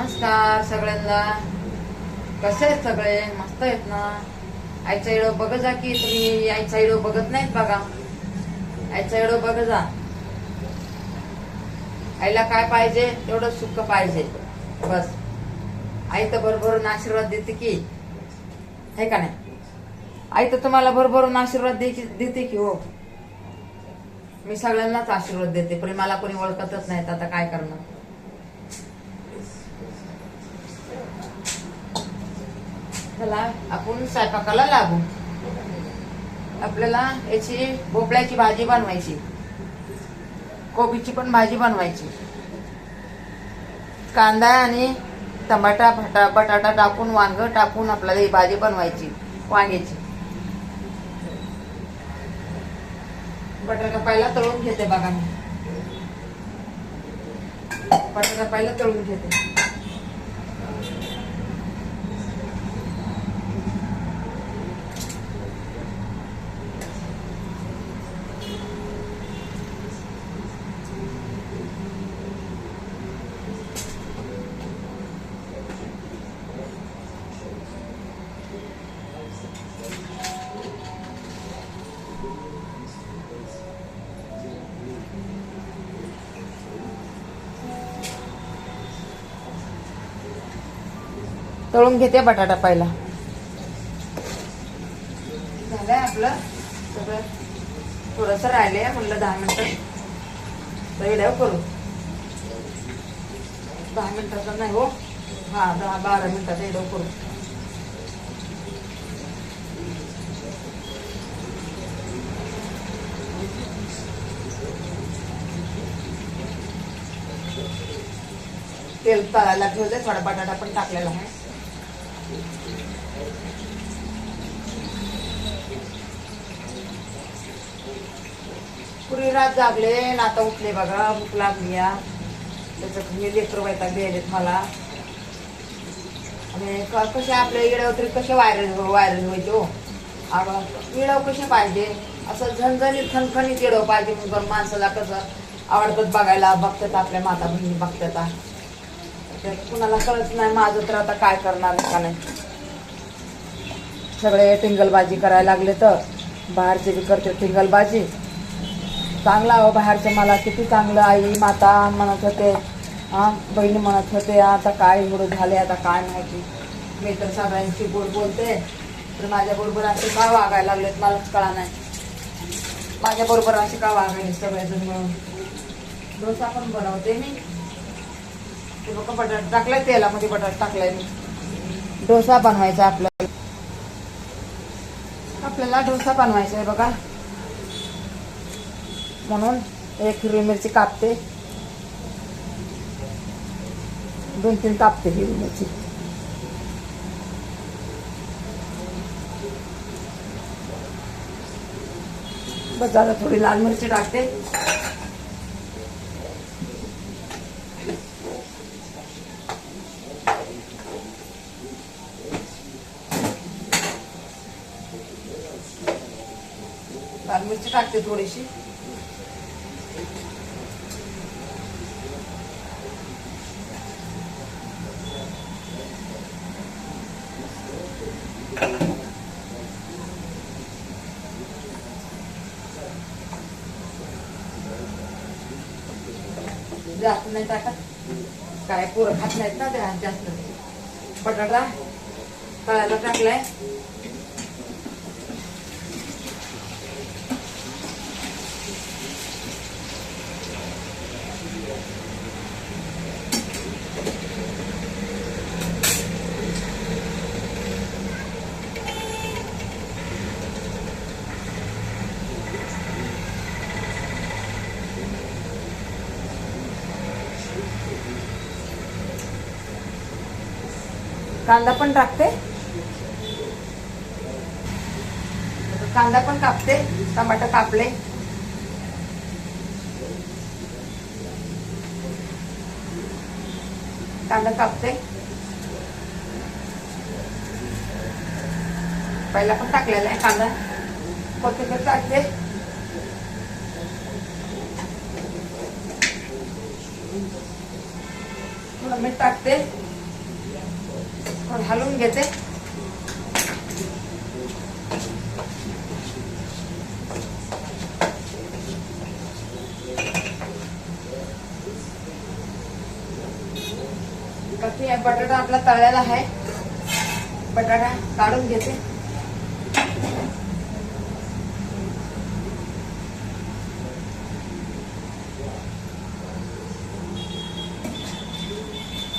नमस्कार सगळ्यांना. कसे आहेत सगळे? मस्त आहेत ना? आईचा व्हिडिओ बघा जा की तुम्ही. आईचा व्हिडिओ बघत नाहीत बघा. आईचा व्हिडिओ बघा जा. आईला काय पाहिजे? तेवढं सुख पाहिजे बस. आई तर भरभरून आशीर्वाद देते की, है का नाही? आई तर तुम्हाला भरभरून आशीर्वाद देते की हो. मी सगळ्यांनाच आशीर्वाद देते, पण मला कोणी ओळखतच नाहीत. आता काय करणार? चला आपण स्वयंपाकाला लागू. आपल्याला याची भोपळ्याची भाजी बनवायची, कोबीची पण भाजी बनवायची. कांदा आणि टमाटा बटाटा टाकून, वांग टाकून आपल्याला ही भाजी बनवायची वांग्याची. बटाटा पहिला तळून घेते बघा मी. बटाटा पहिला तळून घेते. तळून घेते बटाटा पहिला. झालंय आपलं सगळं. थोडंसं राहिलंय, म्हणलं 10 मिनिटं व्हिडिओ करू. 10 मिनिटाचा नाही हो, 10-12 मिनिटाचा व्हिडिओ करू. तेल तळायला ठेवलंय, थोडा बटाटा पण टाकलेला आहे. पुरी रात जागले ना, आता उठले बघा. भूक लागली. त्याच्यात मी लेकर वैताग द्यायलेत मला. आणि कसे आपल्या येड्यावर तरी कसे व्हायरल व्हायचे हो. येडव कसे पाहिजे? असं झणझणीत खणखणीत येडव पाहिजे. मग माणसाला कसं आवडतात बघायला. बघतात आपल्या माता बहिणी बघतात. कुणाला कळत नाही माझं, तर आता काय करणार का नाही. सगळे टिंगलबाजी करायला लागले, तर बाहेरचे बी करते टिंगलबाजी. चांगला हो बाहेरचं, मला किती चांगलं आई माता म्हणत होते, बहिणी म्हणत होते. आता काय एवढं झाले, आता काय माहिती. मी तर सगळ्यांची गोड बोलते, तर माझ्या बरोबर असे का वागायला लागलेत मलाच कळा नाही. माझ्या बरोबर असे का वागायले सगळेजण मिळून. डोसा पण बनवते मी. ते बघा बटाटा टाकलाय, तेलामध्ये बटाटा टाकलाय मी. डोसा बनवायचा आपल्याला डोसा बनवायचा आहे बघा. म्हणून एक हिरवी मिरची कापते, 2-3 कापते हिरवी मिरची. बस जरा थोडी लाल मिरची टाकते. लाल मिरची टाकते थोडीशी. जास्त नाही टाकत, काय पोरं खात नाहीत ना त्या जास्त. बटाटा तळायला टाकलाय. कांदा पण टाकते, कांदा पण कापते. टमाटर कापले. कांदा कापते. पहिला पण टाकलेला आहे कांदा. कोथिंबीर टाकते. थोडं मीठ टाकते. घालून घेते. बाकी बटाटा आपला तळलेला आहे. बटाटा काढून घेते.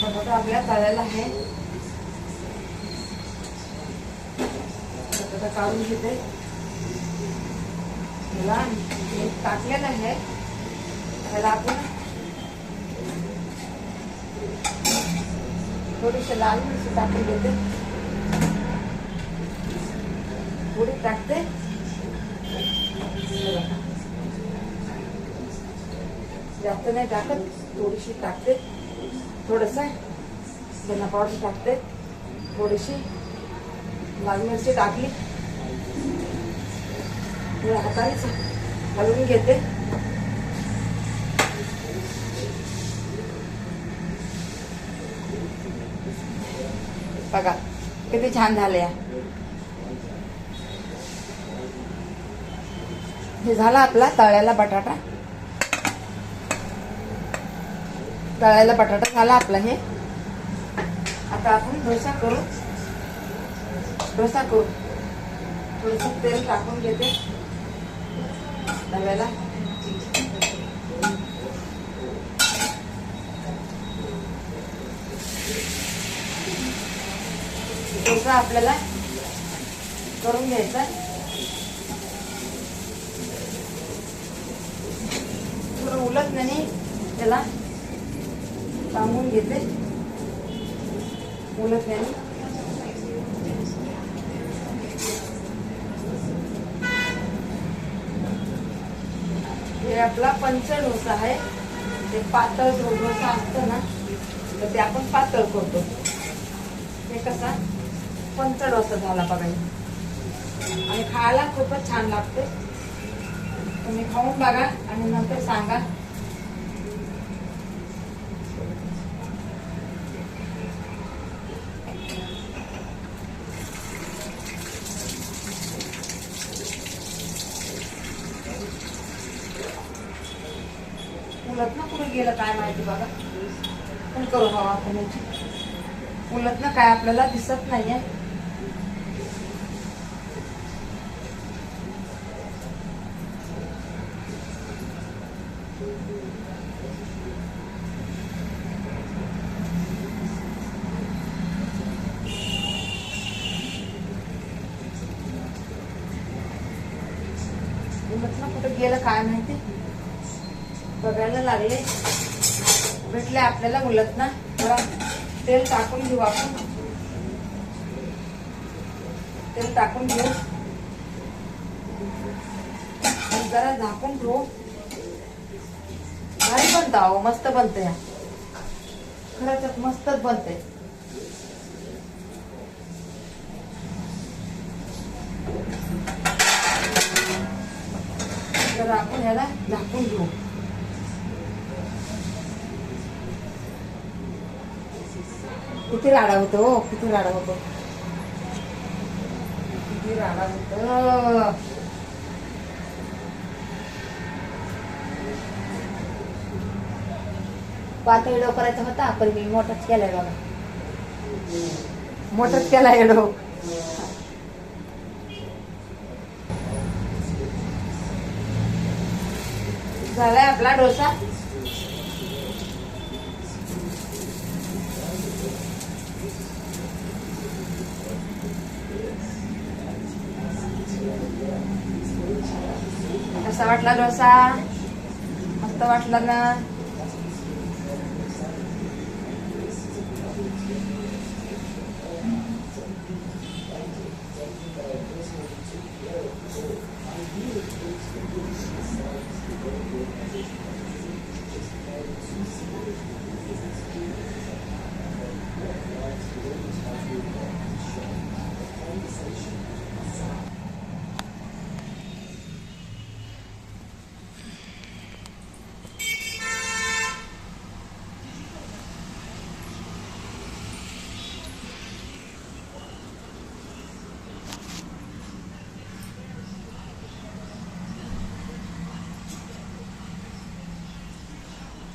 बटाटा आपल्या तळलेला आहे. बटाटा काढून घेते. मला टाकलेलं आहे. त्याला आपण थोडीशी लाल मिरची टाकून घेते. थोडी टाकते. जास्त नाही टाकत, थोडीशी टाकते. थोडंसं धना पावडर टाकते. थोडीशी लाल मिरची टाकली. हातानेच हलवून घेते. बघा किती छान झाले. हे झाला आपला तळलेला बटाटा. तळलेला बटाटा झाला आपला. हे आता आपण डोसा करू. थोडंसं तेल टाकून घेते तव्याला. डोसा आपल्याला करून घ्यायचा. थोडं उलट नाही त्याला सांगून घेते. उलट नाही. हे आपला पंच डोसा आहे. ते पातळ डोसा असतं ना, तर ते आपण पातळ करतो. हे कसा पंच डोसा झाला बघायला. आणि खायला खूपच छान लागते. तुम्ही खाऊन बघा आणि नंतर सांगा. उलट ना कुठे गेलं काय माहिती बघा. पण करू हवा आपण याची. उलट ना काय आपल्याला दिसत नाहीये. उलट ना कुठे गेलं काय माहिती. बघायला लागले. भेटले आपल्याला उलट ना. थोडा तेल टाकून घेऊ आपण. तेल टाकून घेऊ. जरा झाकून ठेवू. भारी बनतं अहो, मस्त बनते. खरंच मस्तच बनते. जरा आपण याला झाकून घेऊ. किती राडा होतो. किती राडा होतो. किती राडा होतो. पातळ एडो करायचा होता पण मी मोठाच केलाय बघा. मोठाच केला एडो. झालाय आपला डोसा. कसा वाटला डोसा. मस्त वाटला ना.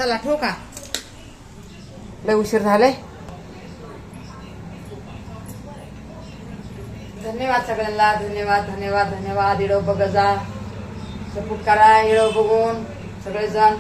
चला ठेवू का, लय उशीर झाले. धन्यवाद सगळ्यांना, धन्यवाद धन्यवाद धन्यवाद. व्हिडिओ बघा जा, सपोर्ट करा व्हिडिओ बघून सगळेजण.